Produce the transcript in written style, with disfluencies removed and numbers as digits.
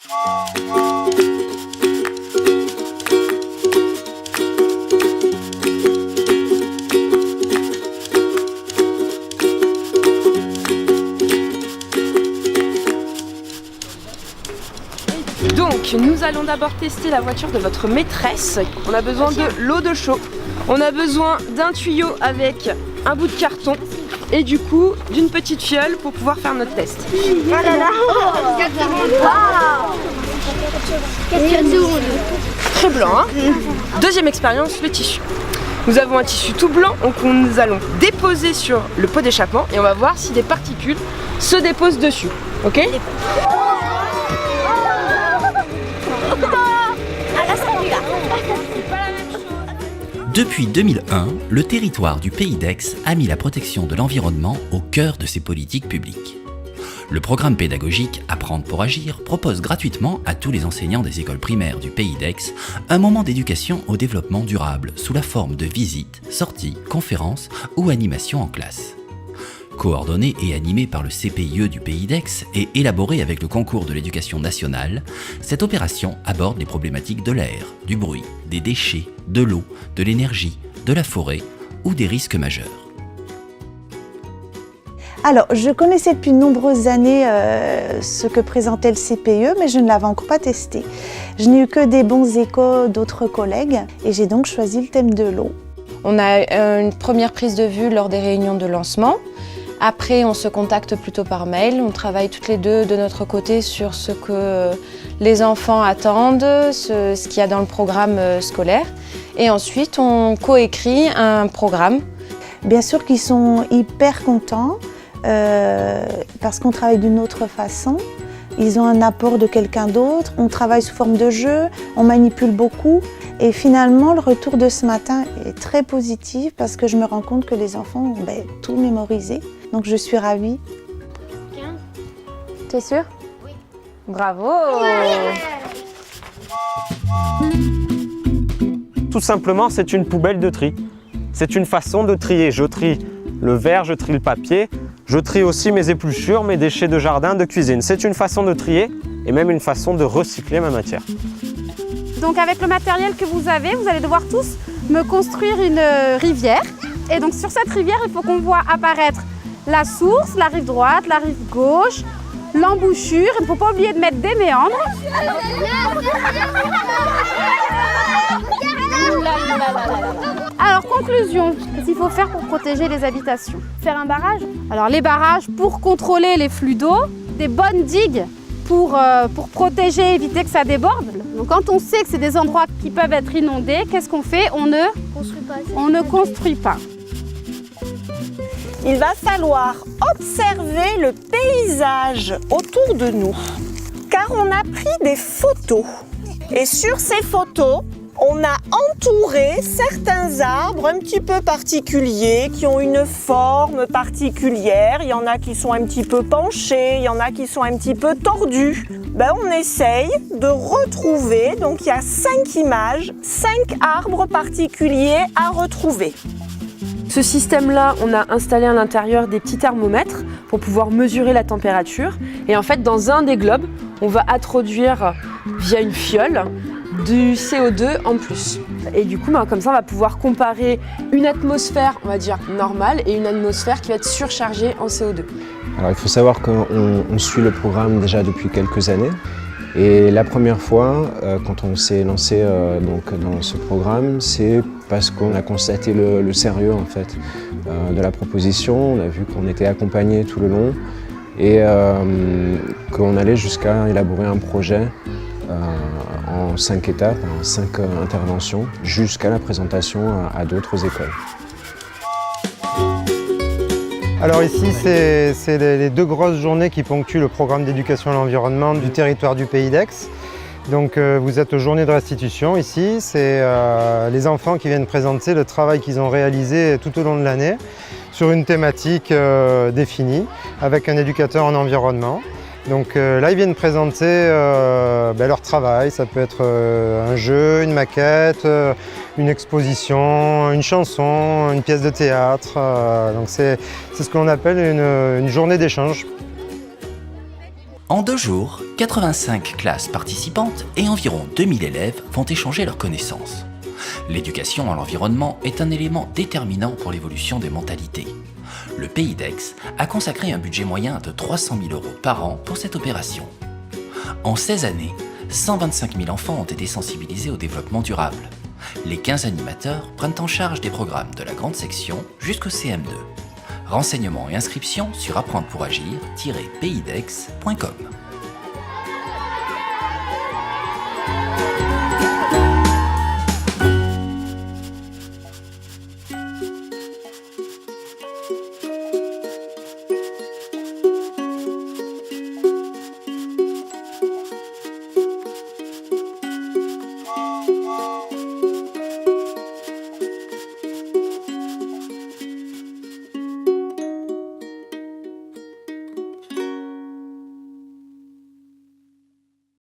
Donc, nous allons d'abord tester la voiture de votre maîtresse. On a besoin de l'eau de chaud. On a besoin d'un tuyau avec un bout de carton et du coup d'une petite fiole pour pouvoir faire notre test. Très blanc, hein. Deuxième expérience, le tissu. Nous avons un tissu tout blanc, donc nous allons déposer sur le pot d'échappement et on va voir si des particules se déposent dessus. Ok ? Depuis 2001, le territoire du Pays d'Aix a mis la protection de l'environnement au cœur de ses politiques publiques. Le programme pédagogique Apprendre pour agir propose gratuitement à tous les enseignants des écoles primaires du Pays d'Aix un moment d'éducation au développement durable sous la forme de visites, sorties, conférences ou animations en classe. Coordonné et animé par le CPIE du Pays d'Aix et élaboré avec le concours de l'éducation nationale, cette opération aborde les problématiques de l'air, du bruit, des déchets, de l'eau, de l'énergie, de la forêt ou des risques majeurs. Alors, je connaissais depuis de nombreuses années ce que présentait le CPIE, mais je ne l'avais encore pas testé. Je n'ai eu que des bons échos d'autres collègues et j'ai donc choisi le thème de l'eau. On a une première prise de vue lors des réunions de lancement. Après, on se contacte plutôt par mail. On travaille toutes les deux de notre côté sur ce que les enfants attendent, ce qu'il y a dans le programme scolaire. Et ensuite, on coécrit un programme. Bien sûr qu'ils sont hyper contents parce qu'on travaille d'une autre façon. Ils ont un apport de quelqu'un d'autre. On travaille sous forme de jeu, on manipule beaucoup. Et finalement, le retour de ce matin est très positif parce que je me rends compte que les enfants ont tout mémorisé. Donc je suis ravie. 15. T'es sûre? Oui. Bravo! Tout simplement, c'est une poubelle de tri. C'est une façon de trier. Je trie le verre, je trie le papier, je trie aussi mes épluchures, mes déchets de jardin, de cuisine. C'est une façon de trier et même une façon de recycler ma matière. Donc avec le matériel que vous avez, vous allez devoir tous me construire une rivière. Et donc sur cette rivière, il faut qu'on voit apparaître la source, la rive droite, la rive gauche, l'embouchure. Il ne faut pas oublier de mettre des méandres. Alors conclusion, qu'est-ce qu'il faut faire pour protéger les habitations? Faire un barrage. Alors les barrages pour contrôler les flux d'eau, des bonnes digues pour protéger, éviter que ça déborde. Donc quand on sait que c'est des endroits qui peuvent être inondés, qu'est-ce qu'on fait? On ne construit pas. Il va falloir observer le paysage autour de nous, car on a pris des photos. Et sur ces photos, on a entouré certains arbres un petit peu particuliers, qui ont une forme particulière. Il y en a qui sont un petit peu penchés, il y en a qui sont un petit peu tordus. On essaye de retrouver, donc il y a 5 images, 5 arbres particuliers à retrouver. Ce système-là, on a installé à l'intérieur des petits thermomètres pour pouvoir mesurer la température. Et en fait, dans un des globes, on va introduire via une fiole du CO2 en plus. Et du coup, comme ça, on va pouvoir comparer une atmosphère, on va dire, normale et une atmosphère qui va être surchargée en CO2. Alors, il faut savoir qu'on suit le programme déjà depuis quelques années. Et la première fois, quand on s'est lancé dans ce programme, c'est parce qu'on a constaté le sérieux en fait, de la proposition. On a vu qu'on était accompagné tout le long et qu'on allait jusqu'à élaborer un projet en 5 étapes, en 5 interventions, jusqu'à la présentation à d'autres écoles. Alors ici, c'est les 2 grosses journées qui ponctuent le programme d'éducation à l'environnement du territoire du Pays d'Aix. Donc vous êtes aux journées de restitution ici, c'est les enfants qui viennent présenter le travail qu'ils ont réalisé tout au long de l'année sur une thématique définie avec un éducateur en environnement. Donc là, ils viennent présenter leur travail, ça peut être un jeu, une maquette, une exposition, une chanson, une pièce de théâtre. Donc c'est ce que l'on appelle une journée d'échange. En 2 jours, 85 classes participantes et environ 2000 élèves vont échanger leurs connaissances. L'éducation à l'environnement est un élément déterminant pour l'évolution des mentalités. Le Pays d'Aix a consacré un budget moyen de 300 000 € par an pour cette opération. En 16 années, 125 000 enfants ont été sensibilisés au développement durable. Les 15 animateurs prennent en charge des programmes de la grande section jusqu'au CM2. Renseignements et inscriptions sur apprendre-pour-agir-paysdex.com.